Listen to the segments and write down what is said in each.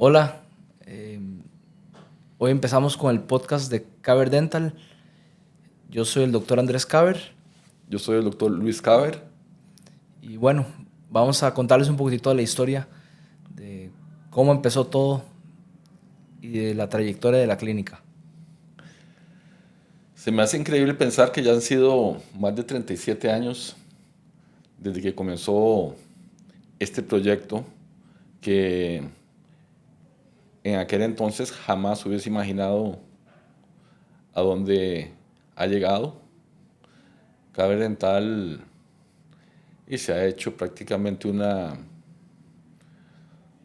Hola, eh, hoy empezamos con el podcast de Caber Dental. Yo soy el doctor Andrés Caber Yo soy el doctor Luis Caber. y bueno, vamos a contarles un poquitito de la historia de cómo empezó todo y de la trayectoria de la clínica. Se me hace increíble pensar que ya han sido más de 37 años desde que comenzó este proyecto que en aquel entonces jamás hubiese imaginado a dónde ha llegado. Caber Dental y se ha hecho prácticamente una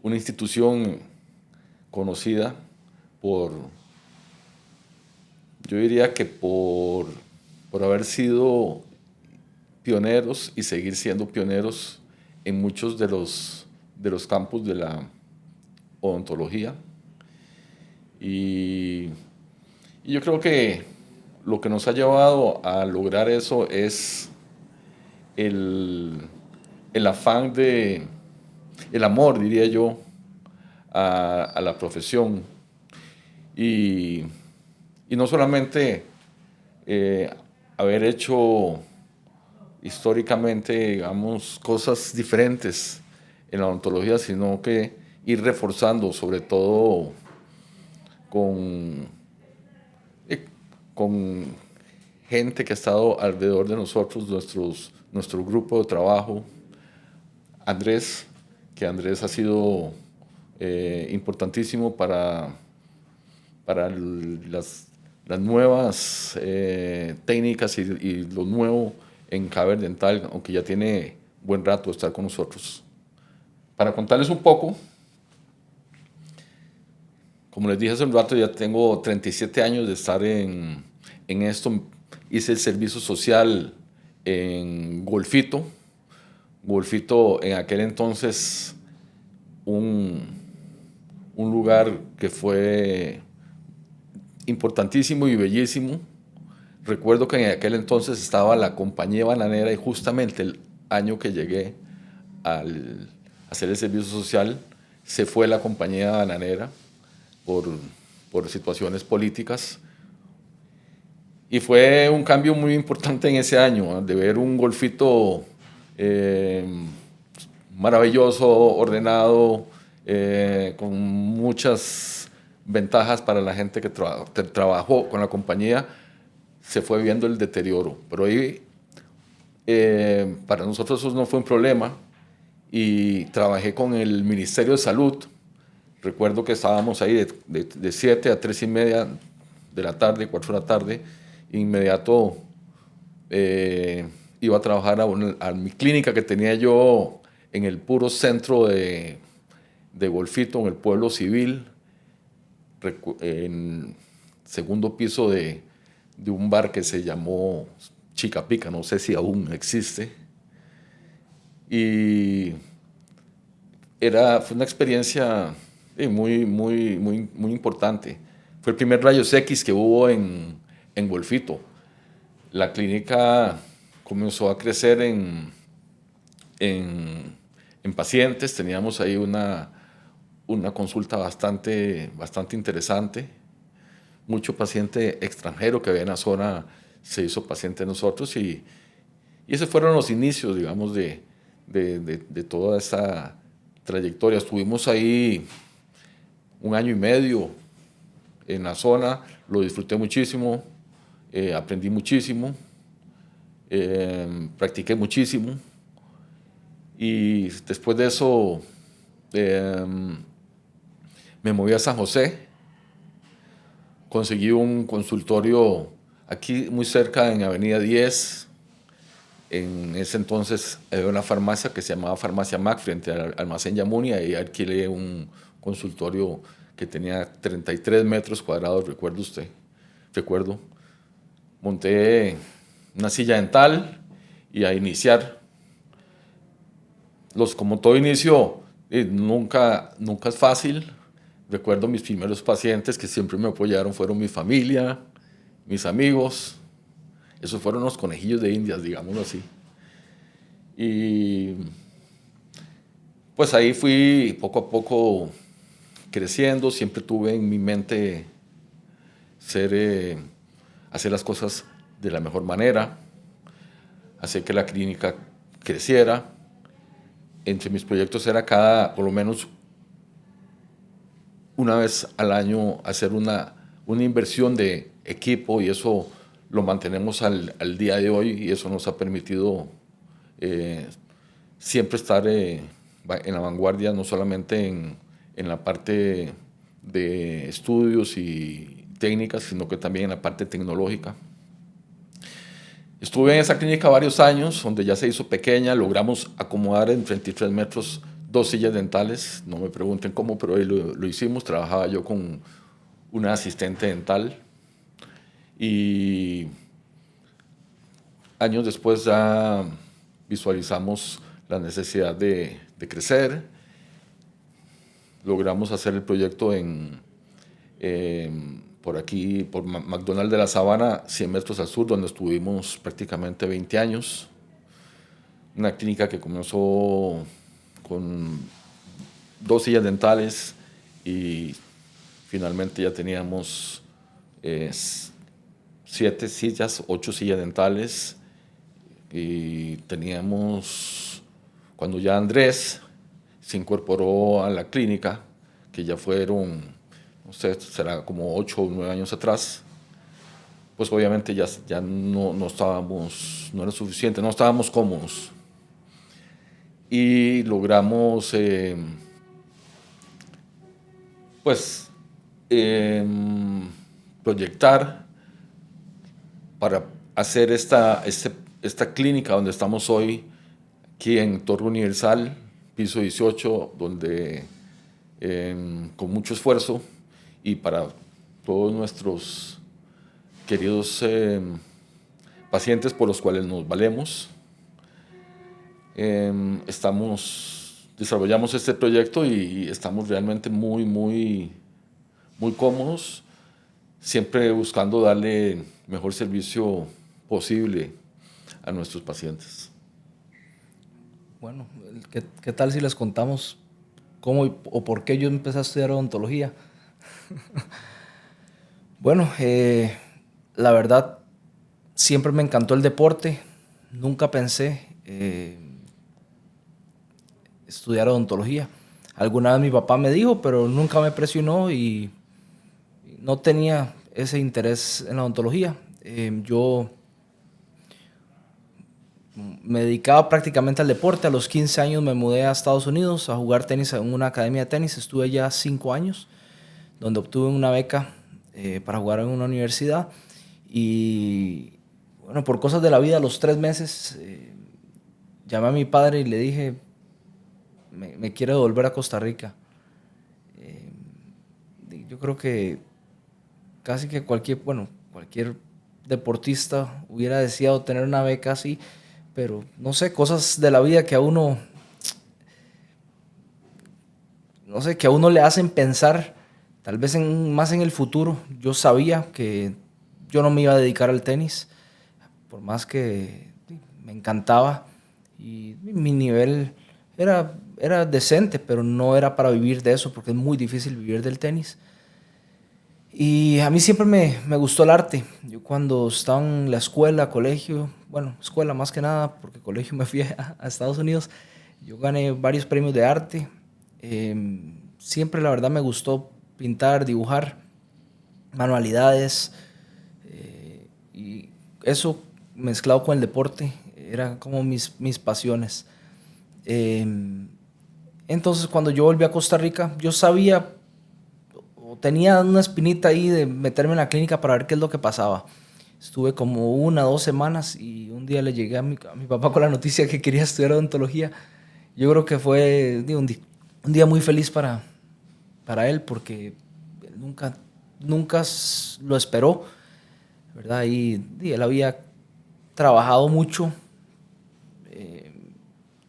institución conocida por, yo diría que por haber sido pioneros y seguir siendo pioneros en muchos de los campos de la odontología. Y, y yo creo que lo que nos ha llevado a lograr eso es el, el afán el amor, diría yo, a la profesión. Y, y no solamente eh, haber hecho históricamente, digamos, cosas diferentes en la odontología, sino que ir reforzando, sobre todo con, eh, con gente que ha estado alrededor de nosotros, nuestro grupo de trabajo. Andrés, que Andrés ha sido importantísimo para las nuevas técnicas y lo nuevo en Caber Dental, aunque ya tiene buen rato de estar con nosotros. Para contarles un poco, como les dije hace un rato, ya tengo 37 años de estar en esto. Hice el servicio social en Golfito. Golfito en aquel entonces un, un lugar que fue importantísimo y bellísimo. Recuerdo que en aquel entonces estaba la compañía bananera y justamente el año que llegué al hacer el servicio social se fue la compañía bananera por, por situaciones políticas y fue un cambio muy importante en ese año, de ver un Golfito eh, maravilloso, ordenado, con muchas ventajas para la gente que trabajó con la compañía. Se fue viendo el deterioro, pero ahí para nosotros eso no fue un problema y trabajé con el Ministerio de Salud. Recuerdo que estábamos ahí de 7 a 3 y media de la tarde, 4 de la tarde. Inmediato eh, iba a trabajar a mi clínica que tenía yo en el puro centro de Golfito, en el pueblo civil, en segundo piso de un bar que se llamó Chica Pica, no sé si aún existe. Y fue una experiencia muy importante. Fue el primer rayos X que hubo en Golfito. La clínica comenzó a crecer en pacientes. Teníamos ahí una consulta bastante interesante. Mucho paciente extranjero que había en la zona se hizo paciente de nosotros y esos fueron los inicios, digamos, de toda esa trayectoria. Estuvimos ahí un año y medio en la zona, lo disfruté muchísimo, aprendí muchísimo, practiqué muchísimo y después de eso eh, me moví a San José, conseguí un consultorio aquí muy cerca en Avenida 10. En ese entonces había una farmacia que se llamaba Farmacia Mac frente al Almacén Yamunia y alquilé un consultorio que tenía 33 metros cuadrados, recuerdo. Monté una silla dental y a iniciar. Como todo inicio, nunca es fácil. Recuerdo mis primeros pacientes que siempre me apoyaron fueron mi familia, mis amigos. Esos fueron los conejillos de Indias, digámoslo así. Y pues ahí fui poco a poco creciendo, siempre tuve en mi mente hacer las cosas de la mejor manera, hacer que la clínica creciera. Entre mis proyectos era por lo menos una vez al año, hacer una inversión de equipo, y eso lo mantenemos al día de hoy, y eso nos ha permitido siempre estar en la vanguardia, no solamente en la parte de estudios y técnicas, sino que también en la parte tecnológica. Estuve en esa clínica varios años, donde ya se hizo pequeña, logramos acomodar en 33 metros 2 sillas dentales, no me pregunten cómo, pero ahí lo hicimos. Trabajaba yo con una asistente dental, y años después ya visualizamos la necesidad de crecer. Logramos hacer el proyecto por aquí, por McDonald's de la Sabana, 100 metros al sur, donde estuvimos prácticamente 20 años. Una clínica que comenzó con 2 sillas dentales, y finalmente ya teníamos 7 sillas, 8 sillas dentales, y teníamos, cuando ya Andrés se incorporó a la clínica, que ya fueron, no sé, será como 8 o 9 años atrás, pues obviamente ya no estábamos, no era suficiente, no estábamos cómodos. Y logramos, pues, proyectar para hacer esta clínica donde estamos hoy, aquí en Torre Universal, piso 18, donde con mucho esfuerzo, y para todos nuestros queridos pacientes por los cuales nos valemos, desarrollamos este proyecto, y estamos realmente muy, muy, muy cómodos, siempre buscando darle el mejor servicio posible a nuestros pacientes. Bueno, ¿qué tal si les contamos cómo o por qué yo empecé a estudiar odontología? Bueno, la verdad, siempre me encantó el deporte. Nunca pensé estudiar odontología. Alguna vez mi papá me dijo, pero nunca me presionó, y no tenía ese interés en la odontología. Yo me dedicaba prácticamente al deporte. A los 15 años me mudé a Estados Unidos a jugar tenis en una academia de tenis. Estuve allá 5 años, donde obtuve una beca para jugar en una universidad. Y bueno, por cosas de la vida, a los 3 meses llamé a mi padre y le dije, me quiero devolver a Costa Rica. Yo creo que casi que cualquier deportista hubiera deseado tener una beca así, pero no sé, cosas de la vida que a uno, no sé, que a uno le hacen pensar, tal vez más en el futuro. Yo sabía que yo no me iba a dedicar al tenis, por más que me encantaba, y mi nivel era decente, pero no era para vivir de eso, porque es muy difícil vivir del tenis. Y a mí siempre me gustó el arte. Yo cuando estaba en la escuela, colegio, bueno, escuela más que nada, porque colegio me fui a Estados Unidos, yo gané varios premios de arte. Siempre la verdad me gustó pintar, dibujar, manualidades, y eso mezclado con el deporte, eran como mis pasiones. Entonces cuando yo volví a Costa Rica, yo sabía, tenía una espinita ahí de meterme en la clínica para ver qué es lo que pasaba. Estuve como 1 o 2 semanas, y un día le llegué a mi papá con la noticia que quería estudiar odontología. Yo creo que fue un día muy feliz para él, porque él nunca lo esperó, ¿verdad? Y él había trabajado mucho.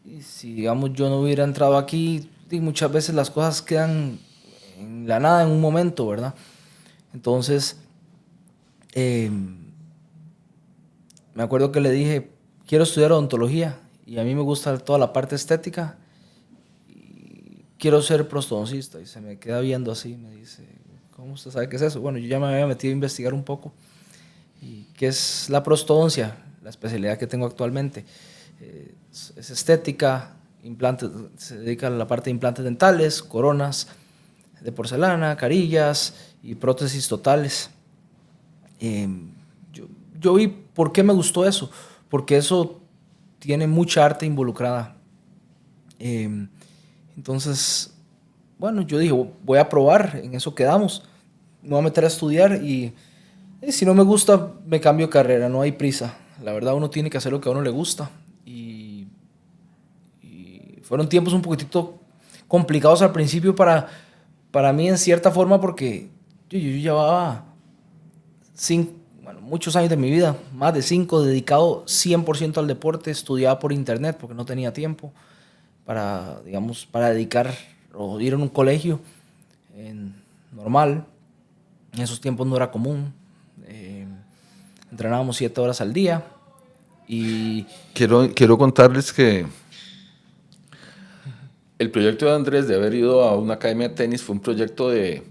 Y si, digamos, yo no hubiera entrado aquí, muchas veces las cosas quedan en la nada en un momento, ¿verdad? Entonces, me acuerdo que le dije, quiero estudiar odontología, y a mí me gusta toda la parte estética, y quiero ser prostodoncista. Y se me queda viendo así, me dice, ¿cómo usted sabe qué es eso? Bueno, yo ya me había metido a investigar un poco. ¿Y qué es la prostodoncia? La especialidad que tengo actualmente. Es estética, implantes, se dedica a la parte de implantes dentales, coronas de porcelana, carillas y prótesis totales. Eh, yo, yo vi por qué me gustó eso, porque eso tiene mucha arte involucrada. Eh, entonces, bueno, yo dije, voy a probar, en eso quedamos. Me voy a meter a estudiar y si no me gusta, me cambio de carrera, no hay prisa. La verdad, uno tiene que hacer lo que a uno le gusta. Y fueron tiempos un poquitito complicados al principio para mí, en cierta forma, porque yo llevaba muchos años de mi vida, más de 5, dedicado 100% al deporte. Estudiaba por internet porque no tenía tiempo para, digamos, para dedicar o ir a un colegio normal. En esos tiempos no era común. Entrenábamos 7 horas al día. Y Quiero contarles que el proyecto de Andrés de haber ido a una academia de tenis fue un proyecto de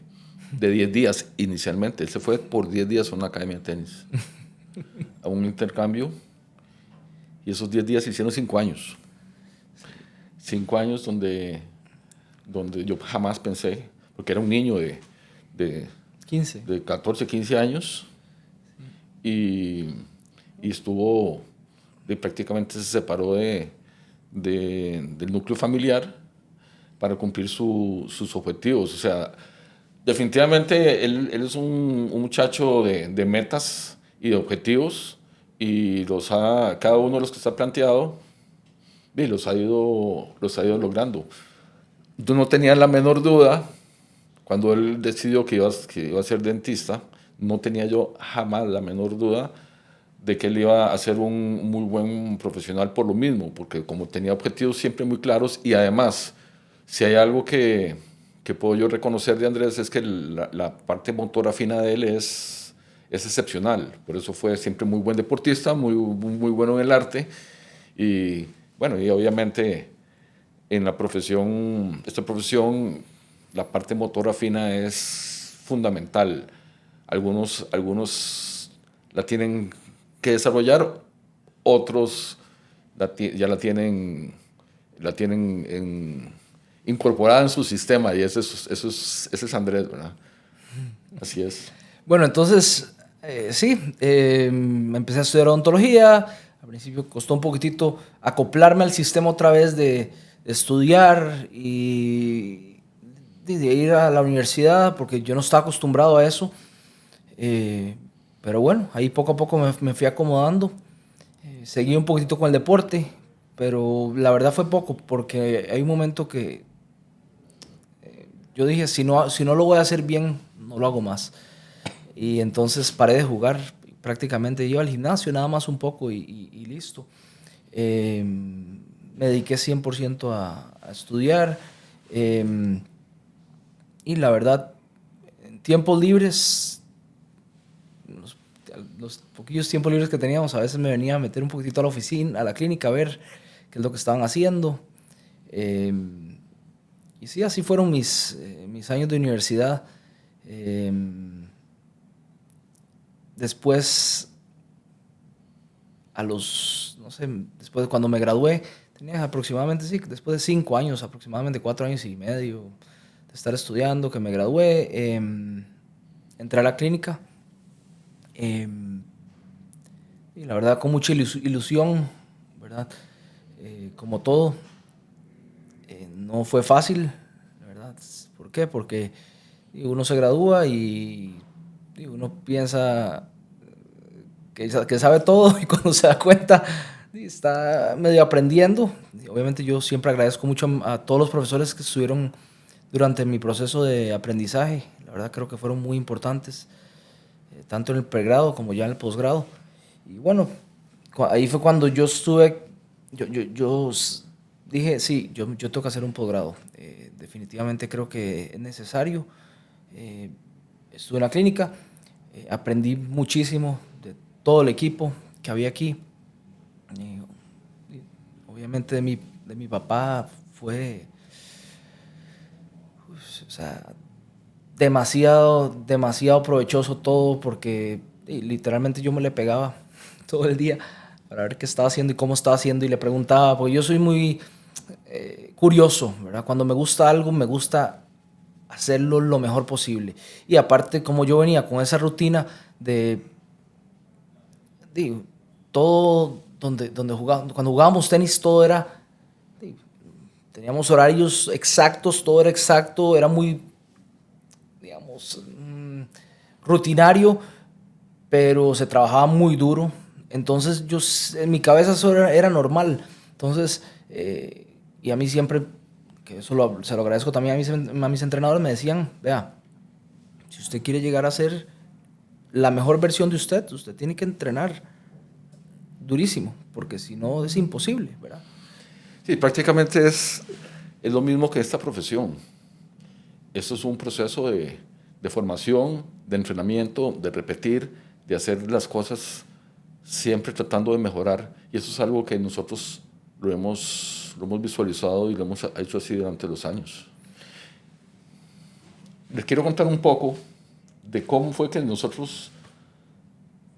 10 días inicialmente. Él se fue por 10 días a una academia de tenis, a un intercambio, y esos 10 días se hicieron 5 años. 5 años donde yo jamás pensé, porque era un niño de 15. de 14, 15 años, y estuvo, prácticamente se separó del núcleo familiar para cumplir sus objetivos. O sea, definitivamente él es un muchacho de metas y de objetivos, y cada uno de los que está planteado, y los ha ido logrando. Yo no tenía la menor duda, cuando él decidió que iba a ser dentista, no tenía yo jamás la menor duda de que él iba a ser un muy buen profesional por lo mismo, porque como tenía objetivos siempre muy claros, y además, si hay algo que puedo yo reconocer de Andrés, es que la parte motora fina de él es excepcional. Por eso fue siempre muy buen deportista, muy bueno en el arte, y bueno, y obviamente en esta profesión, la parte motora fina es fundamental. Algunos la tienen que desarrollar, otros ya la tienen incorporada en su sistema, y ese es Andrés, ¿verdad? Así es. Bueno, entonces, sí, empecé a estudiar odontología. Al principio costó un poquitito acoplarme al sistema otra vez de estudiar y de ir a la universidad, porque yo no estaba acostumbrado a eso. Pero bueno, ahí poco a poco me fui acomodando. Seguí un poquitito con el deporte, pero la verdad fue poco, porque hay un momento que yo dije, si no lo voy a hacer bien, no lo hago más. Y entonces paré de jugar, prácticamente iba al gimnasio nada más un poco y listo. Me dediqué 100% a estudiar, y la verdad, en tiempos libres, los poquillos tiempos libres que teníamos, a veces me venía a meter un poquitito a la oficina, a la clínica, a ver qué es lo que estaban haciendo. Eh, y sí, así fueron mis años de universidad. Después, no sé, después de cuando me gradué, tenía aproximadamente, sí, después de 5 años, aproximadamente 4 años y medio de estar estudiando, que me gradué, entré a la clínica, y la verdad con mucha ilusión, ¿verdad? Como todo, no fue fácil, la verdad. ¿Por qué? Porque uno se gradúa y uno piensa que sabe todo, y cuando se da cuenta está medio aprendiendo. Y obviamente yo siempre agradezco mucho a todos los profesores que estuvieron durante mi proceso de aprendizaje. La verdad creo que fueron muy importantes, tanto en el pregrado como ya en el posgrado. Y bueno, ahí fue cuando yo estuve, dije, sí, yo tengo que hacer un posgrado. Definitivamente creo que es necesario. Estuve en la clínica, aprendí muchísimo de todo el equipo que había aquí. Y obviamente de mi papá fue o sea, demasiado provechoso todo porque literalmente yo me le pegaba todo el día para ver qué estaba haciendo y cómo estaba haciendo y le preguntaba, porque yo soy muy curioso, ¿verdad? Cuando me gusta algo, me gusta hacerlo lo mejor posible. Y aparte, como yo venía con esa rutina de todo, cuando jugábamos tenis, todo era, teníamos horarios exactos, todo era exacto, era muy, digamos, rutinario, pero se trabajaba muy duro. Entonces, en mi cabeza eso era normal. Entonces, y a mí siempre, que eso se lo agradezco también a mis entrenadores, me decían, vea, si usted quiere llegar a ser la mejor versión de usted tiene que entrenar durísimo, porque si no es imposible, ¿verdad? Sí, prácticamente es lo mismo que esta profesión. Esto es un proceso de formación, de entrenamiento, de repetir, de hacer las cosas siempre tratando de mejorar. Y eso es algo que nosotros lo hemos visualizado y lo hemos hecho así durante los años. Les quiero contar un poco de cómo fue que nosotros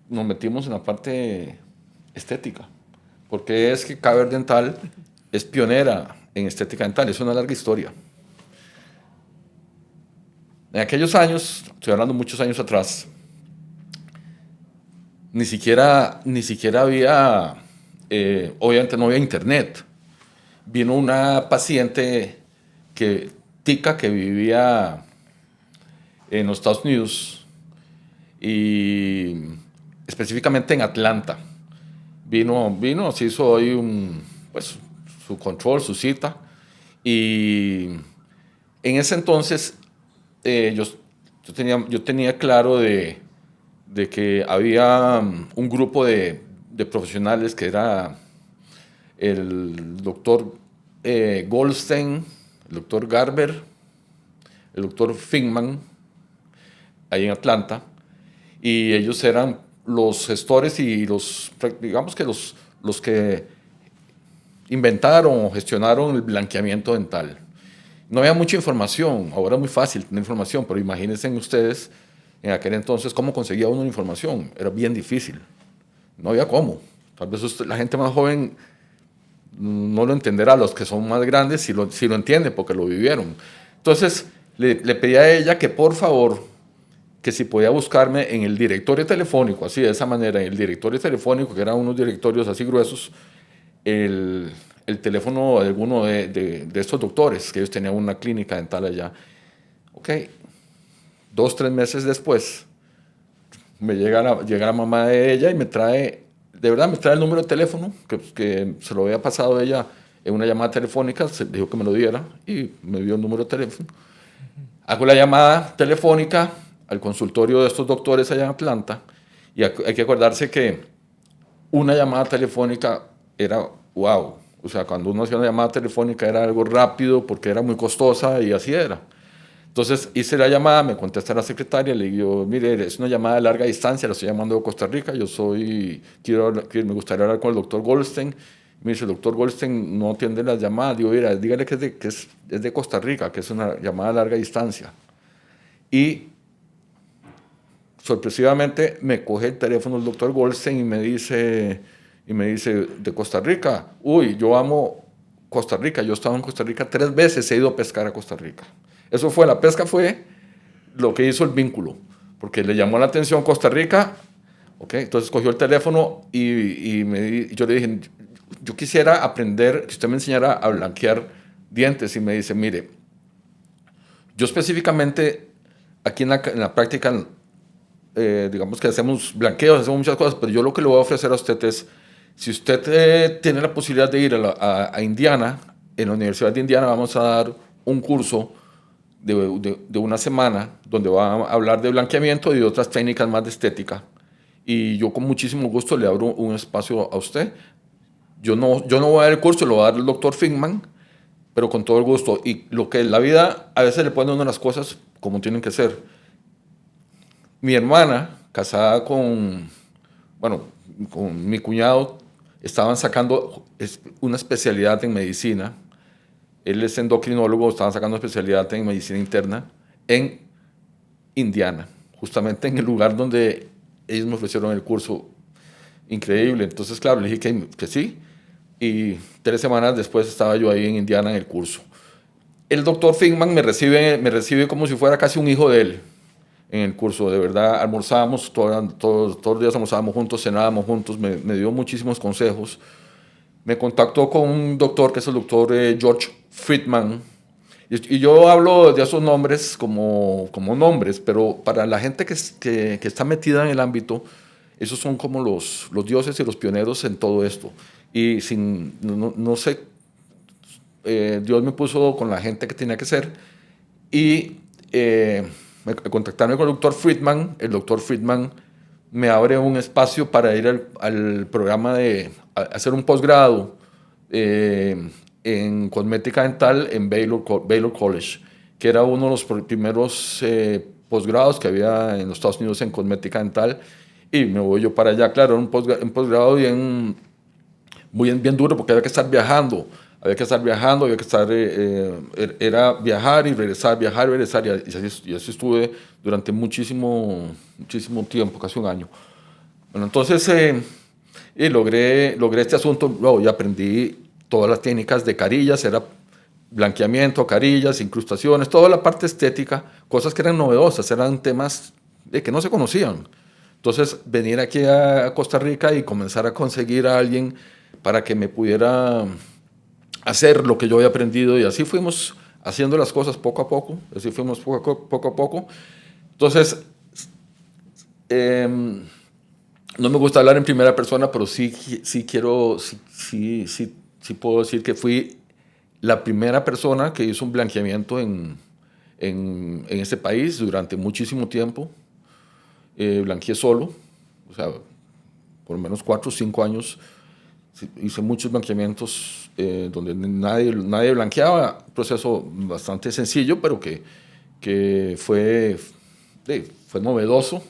nos metimos en la parte estética. Porque es que Caber Dental es pionera en estética dental. Es una larga historia. En aquellos años, estoy hablando muchos años atrás, ni siquiera había, obviamente no había internet. Vino una paciente tica que vivía en los Estados Unidos y específicamente en Atlanta. Vino, se hizo ahí pues, su control, su cita, y en ese entonces yo tenía claro de que había un grupo de profesionales que era el doctor Goldstein, el doctor Garber, el doctor Fingman, ahí en Atlanta, y ellos eran los gestores y digamos que los que inventaron o gestionaron el blanqueamiento dental. No había mucha información, ahora es muy fácil tener información, pero imagínense ustedes en aquel entonces cómo conseguía uno información, era bien difícil, no había cómo. Tal vez la gente más joven no lo entenderá, los que son más grandes sí lo entienden porque lo vivieron. Entonces le pedí a ella que por favor, que si podía buscarme en el directorio telefónico, así de esa manera, en el directorio telefónico, que eran unos directorios así gruesos, el teléfono de alguno de estos doctores, que ellos tenían una clínica dental allá. Ok, 2, 3 meses después, llega la mamá de ella y me trae el número de teléfono, que se lo había pasado ella en una llamada telefónica, se dijo que me lo diera y me dio el número de teléfono. Hago la llamada telefónica al consultorio de estos doctores allá en Atlanta y hay que acordarse que una llamada telefónica era wow. O sea, cuando uno hacía una llamada telefónica era algo rápido porque era muy costosa y así era. Entonces hice la llamada, me contesta la secretaria, le digo, mire, es una llamada de larga distancia, la estoy llamando de Costa Rica, me gustaría hablar con el doctor Goldstein. Me dice, el doctor Goldstein no atiende las llamadas. Digo, mira, dígale que es de Costa Rica, que es una llamada de larga distancia. Y sorpresivamente me coge el teléfono el doctor Goldstein y me dice, de Costa Rica, uy, yo amo Costa Rica, yo he estado en Costa Rica 3 veces, he ido a pescar a Costa Rica. La pesca fue lo que hizo el vínculo, porque le llamó la atención Costa Rica, ¿okay? Entonces cogió el teléfono y yo le dije, yo quisiera aprender, que usted me enseñara a blanquear dientes, y me dice, mire, yo específicamente aquí en la práctica, digamos que hacemos blanqueos, hacemos muchas cosas, pero yo lo que le voy a ofrecer a usted es, si usted tiene la posibilidad de ir a Indiana, en la Universidad de Indiana vamos a dar un curso de una semana donde va a hablar de blanqueamiento y de otras técnicas más de estética. Y yo con muchísimo gusto le abro un espacio a usted. Yo no voy a dar el curso, lo va a dar el doctor Fingman, pero con todo el gusto. Y lo que la vida a veces le pone a uno las cosas como tienen que ser. Mi hermana, casada con mi cuñado, estaban sacando una especialidad en medicina Él es endocrinólogo, estaba sacando especialidad en medicina interna en Indiana, justamente en el lugar donde ellos me ofrecieron el curso. Increíble. Entonces, claro, le dije que sí. Y 3 semanas después estaba yo ahí en Indiana en el curso. El doctor Figman me recibe como si fuera casi un hijo de él en el curso. De verdad, almorzábamos, todos los días almorzábamos juntos, cenábamos juntos, me dio muchísimos consejos. Me contactó con un doctor que es el doctor George Friedman. Y yo hablo de esos nombres como nombres, pero para la gente que está metida en el ámbito, esos son como los dioses y los pioneros en todo esto. Y no sé, Dios me puso con la gente que tenía que ser. Y me contactaron con el doctor Friedman. El doctor Friedman me abre un espacio para ir al programa de hacer un posgrado en cosmética dental en Baylor College, que era uno de los primeros posgrados que había en los Estados Unidos en cosmética dental. Y me voy yo para allá. Claro, un posgrado bien duro porque había que estar viajando. Había que estar, era viajar y regresar, y así estuve durante muchísimo tiempo, casi un año. Bueno, entonces logré este asunto, y aprendí todas las técnicas de carillas, era blanqueamiento, carillas, incrustaciones, toda la parte estética, cosas que eran novedosas, eran temas que no se conocían. Entonces, venir aquí a Costa Rica y comenzar a conseguir a alguien para que me pudiera hacer lo que yo había aprendido, y así fuimos haciendo las cosas poco a poco, así fuimos poco a poco. Entonces, no me gusta hablar en primera persona, pero sí quiero, sí puedo decir que fui la primera persona que hizo un blanqueamiento en este país durante muchísimo tiempo. Blanqueé solo, o sea, por lo menos 4 o 5 años. Hice muchos blanqueamientos donde nadie blanqueaba, un proceso bastante sencillo, pero que fue novedoso.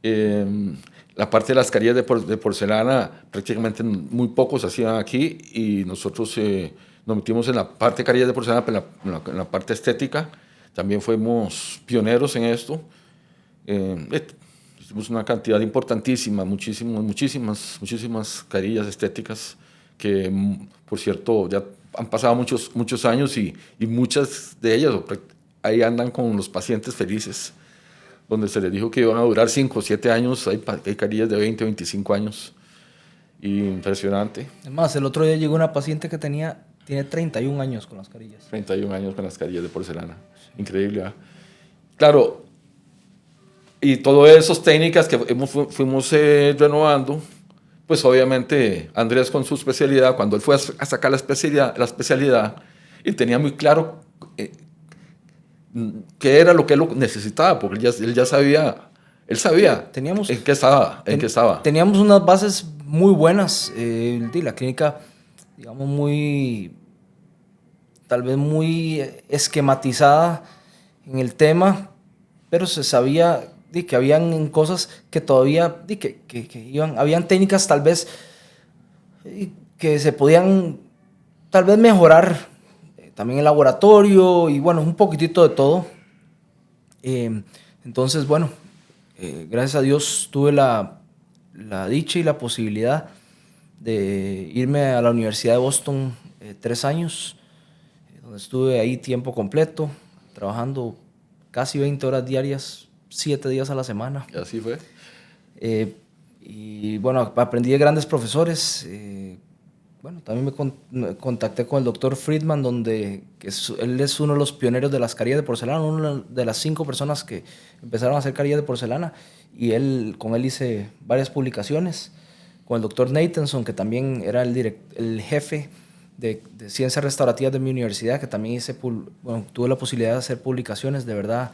La parte de las carillas de porcelana, prácticamente muy pocos hacían aquí, y nosotros nos metimos en la parte de carillas de porcelana, pero en la parte estética también fuimos pioneros en esto. Hicimos una cantidad importantísima, muchísimas carillas estéticas que, por cierto, ya han pasado muchos años, y muchas de ellas ahí andan con los pacientes felices, donde se les dijo que iban a durar 5 o 7 años, hay carillas de 20 o 25 años. Y impresionante. Además, el otro día llegó una paciente que tiene 31 años con las carillas. 31 años con las carillas de porcelana. Increíble, ¿verdad? Claro, y todas esas técnicas que fuimos renovando, pues obviamente Andrés con su especialidad, cuando él fue a sacar la especialidad, y tenía muy claro qué era lo que él necesitaba, porque él ya sabía, Teníamos, en qué estaba. Teníamos unas bases muy buenas. La clínica, digamos, tal vez muy esquematizada en el tema, pero se sabía que habían cosas que todavía, habían técnicas tal vez que se podían tal vez mejorar, también el laboratorio y bueno, un poquitito de todo. Entonces, bueno, gracias a Dios tuve la dicha y la posibilidad de irme a la Universidad de Boston 3 años, donde estuve ahí tiempo completo, trabajando casi 20 horas diarias, 7 días a la semana. Y así fue. Y bueno, aprendí de grandes profesores. Bueno, también me contacté con el doctor Friedman, él es uno de los pioneros de las carillas de porcelana, una de las 5 personas que empezaron a hacer carillas de porcelana, y con él hice varias publicaciones. Con el doctor Nathanson, que también era el jefe de ciencias restaurativas de mi universidad, que también tuve la posibilidad de hacer publicaciones, de verdad.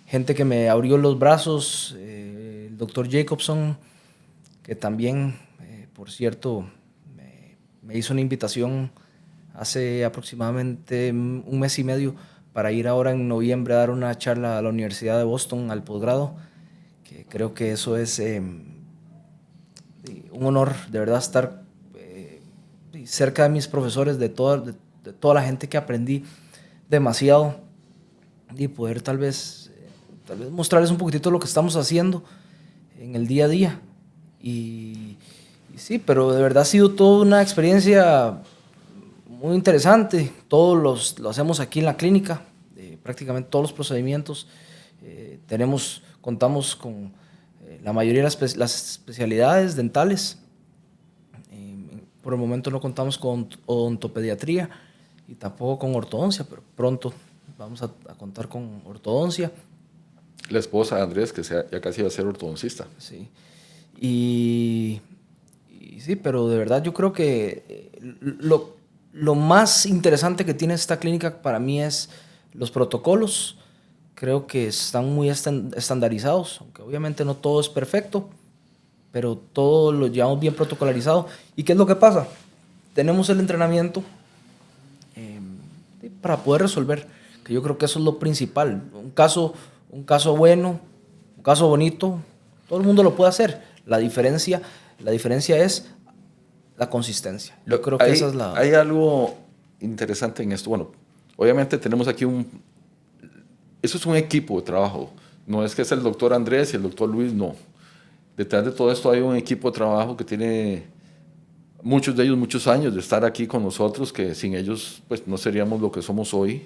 Gente que me abrió los brazos, el doctor Jacobson, que también, por cierto, me hizo una invitación hace aproximadamente un mes y medio para ir ahora en noviembre a dar una charla a la Universidad de Boston al posgrado, que creo que eso es un honor, de verdad, estar cerca de mis profesores de de toda la gente que aprendí demasiado y poder tal vez mostrarles un poquitito lo que estamos haciendo en el día a día. Y sí, pero de verdad ha sido toda una experiencia muy interesante. Todos lo hacemos aquí en la clínica, prácticamente todos los procedimientos. Contamos con la mayoría de las especialidades dentales. Por el momento no contamos con odontopediatría y tampoco con ortodoncia, pero pronto vamos a contar con ortodoncia. La esposa de Andrés, que ya casi va a ser ortodoncista. Sí. Y sí, pero de verdad yo creo que lo más interesante que tiene esta clínica para mí es los protocolos. Creo que están muy estandarizados, aunque obviamente no todo es perfecto, pero todo lo llevamos bien protocolarizado. ¿Y qué es lo que pasa? Tenemos el entrenamiento para poder resolver, que yo creo que eso es lo principal. Un caso bueno, un caso bonito, todo el mundo lo puede hacer. La diferencia es la consistencia. Yo creo que esa es la... Hay algo interesante en esto. Bueno, obviamente tenemos aquí eso es un equipo de trabajo. No es que es el doctor Andrés y el doctor Luis, no. Detrás de todo esto hay un equipo de trabajo que tiene muchos de ellos muchos años de estar aquí con nosotros, que sin ellos pues no seríamos lo que somos hoy.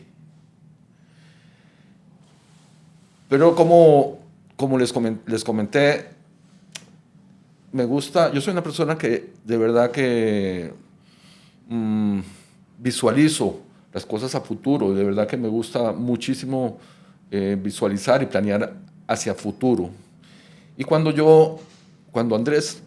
Pero como les comenté, me gusta, yo soy una persona que de verdad que visualizo las cosas a futuro, de verdad que me gusta muchísimo visualizar y planear hacia futuro. Y cuando Andrés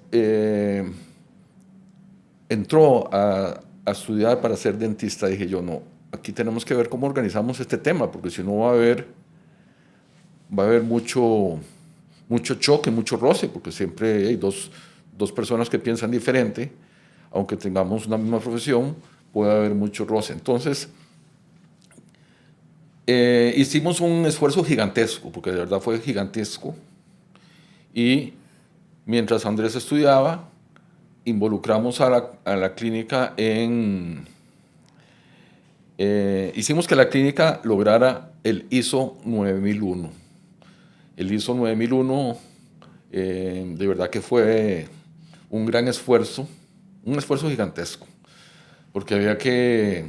entró a estudiar para ser dentista, dije yo, no, aquí tenemos que ver cómo organizamos este tema, porque si no va a haber mucho choque, mucho roce, porque siempre hay dos personas que piensan diferente, aunque tengamos una misma profesión, puede haber mucho roce. Entonces, hicimos un esfuerzo gigantesco, porque de verdad fue gigantesco, y mientras Andrés estudiaba, involucramos a la clínica hicimos que la clínica lograra el ISO 9001. El ISO 9001 de verdad que fue un gran esfuerzo, un esfuerzo gigantesco, porque había que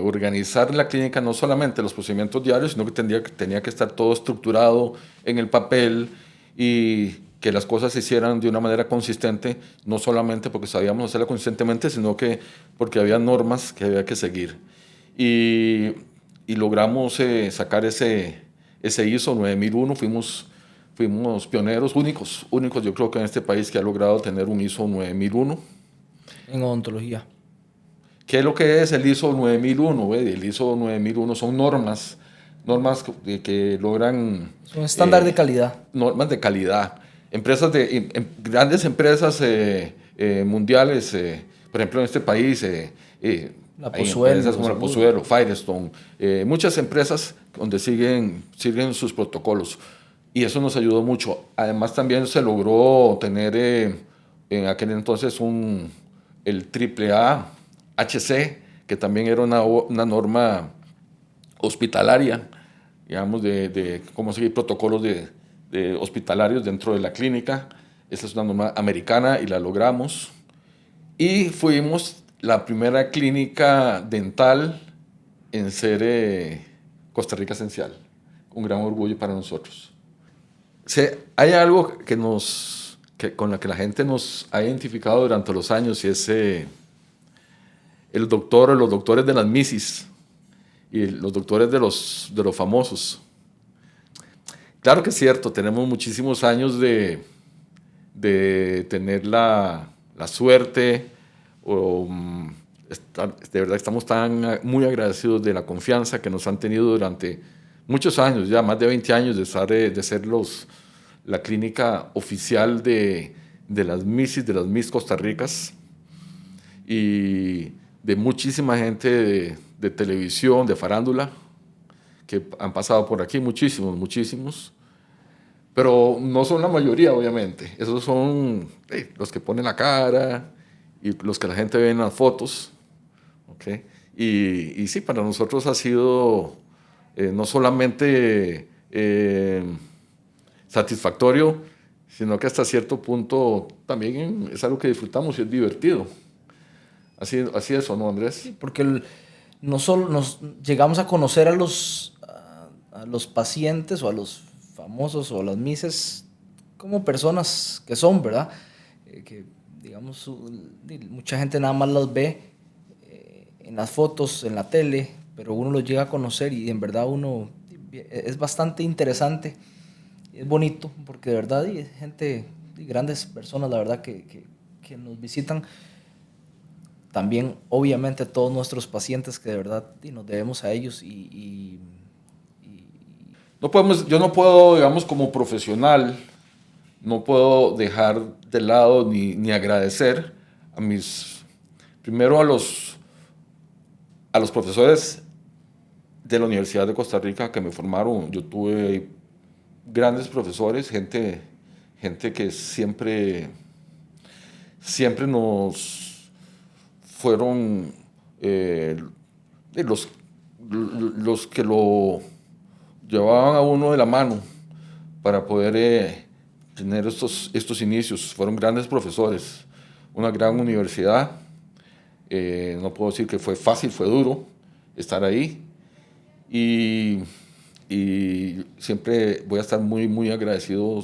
organizar la clínica no solamente los procedimientos diarios, sino que tenía que estar todo estructurado en el papel y que las cosas se hicieran de una manera consistente, no solamente porque sabíamos hacerla consistentemente, sino que porque había normas que había que seguir. Y logramos sacar ese ISO 9001, fuimos pioneros, únicos yo creo que en este país que ha logrado tener un ISO 9001. En odontología. ¿Qué es lo que es el ISO 9001? El ISO 9001 son normas que logran... Es un estándar de calidad. Normas de calidad. Grandes empresas mundiales, por ejemplo en este país, La hay Pozuelo, empresas como la Pozuelo, Firestone, muchas empresas donde siguen sus protocolos. Y eso nos ayudó mucho. Además también se logró tener en aquel entonces el AAA HC, que también era una norma hospitalaria, digamos, de cómo seguir protocolos de hospitalarios dentro de la clínica. Esa es una norma americana y la logramos. Y fuimos la primera clínica dental en ser Costa Rica Esencial. Un gran orgullo para nosotros. Hay algo con la que la gente nos ha identificado durante los años y es los doctores de las misis y los doctores de los famosos. Claro que es cierto, tenemos muchísimos años de tener la suerte, de verdad estamos muy agradecidos de la confianza que nos han tenido durante muchos años, ya más de 20 años de ser la clínica oficial de las misis, de las Miss Costa Ricas, y de muchísima gente de televisión, de farándula, que han pasado por aquí, muchísimos, pero no son la mayoría, obviamente. Esos son los que ponen la cara y los que la gente ve en las fotos, ¿okay? Y sí, para nosotros ha sido no solamente satisfactorio, sino que hasta cierto punto también es algo que disfrutamos y es divertido. Así es, ¿o no, Andrés? Sí, porque no solo nos llegamos a conocer a los pacientes o a los famosos o a las mises como personas que son, ¿verdad? Que, digamos, mucha gente nada más las ve en las fotos, en la tele, pero uno los llega a conocer y en verdad uno es bastante interesante, es bonito, porque de verdad hay gente, grandes personas, la verdad, que nos visitan. También, obviamente, todos nuestros pacientes que de verdad nos debemos a ellos Yo no puedo, digamos, como profesional, no puedo dejar de lado ni agradecer primero a los profesores de la Universidad de Costa Rica que me formaron. Yo tuve grandes profesores, gente que siempre nos fueron los que lo llevaban a uno de la mano para poder tener estos inicios. Fueron grandes profesores, una gran universidad. No puedo decir que fue fácil, fue duro estar ahí. Y siempre voy a estar muy, muy agradecido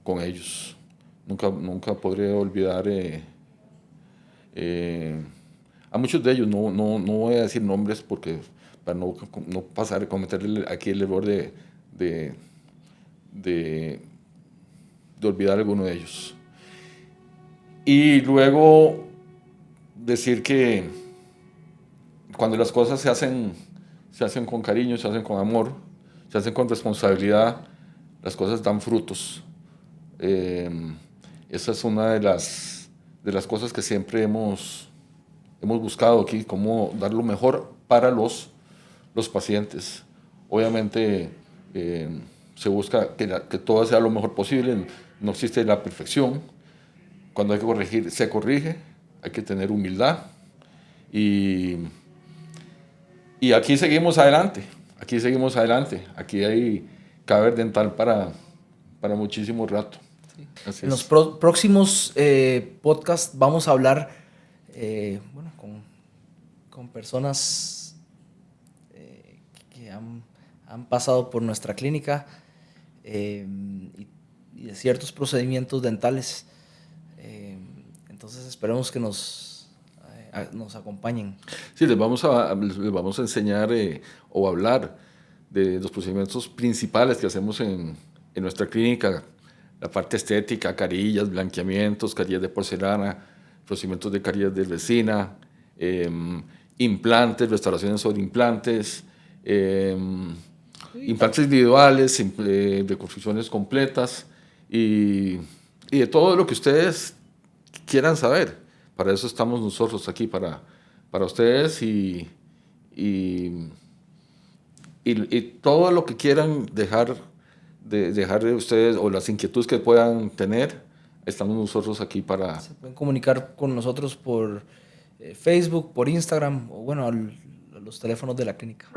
con ellos. Nunca podré olvidar a muchos de ellos. No voy a decir nombres porque para no cometer aquí el error de olvidar alguno de ellos. Y luego decir que cuando las cosas se hacen con cariño, se hacen con amor, se hacen con responsabilidad, las cosas dan frutos. Esa es una de las cosas que siempre hemos buscado aquí, cómo dar lo mejor para los pacientes. Obviamente se busca que todo sea lo mejor posible, no existe la perfección. Cuando hay que corregir, se corrige, hay que tener humildad y aquí seguimos adelante, aquí hay caber dental para muchísimo rato. En los próximos podcasts vamos a hablar con personas que han pasado por nuestra clínica y de ciertos procedimientos dentales. Entonces esperemos que nos acompañen. Sí, les vamos a enseñar o hablar de los procedimientos principales que hacemos en nuestra clínica. La parte estética, carillas, blanqueamientos, carillas de porcelana, procedimientos de carillas de resina, implantes, restauraciones sobre implantes, implantes individuales, reconstrucciones completas y de todo lo que ustedes quieran saber. Para eso estamos nosotros aquí, para ustedes y todo lo que quieran dejar de ustedes o las inquietudes que puedan tener, estamos nosotros aquí para... Se pueden comunicar con nosotros por Facebook, por Instagram o bueno, a los teléfonos de la clínica.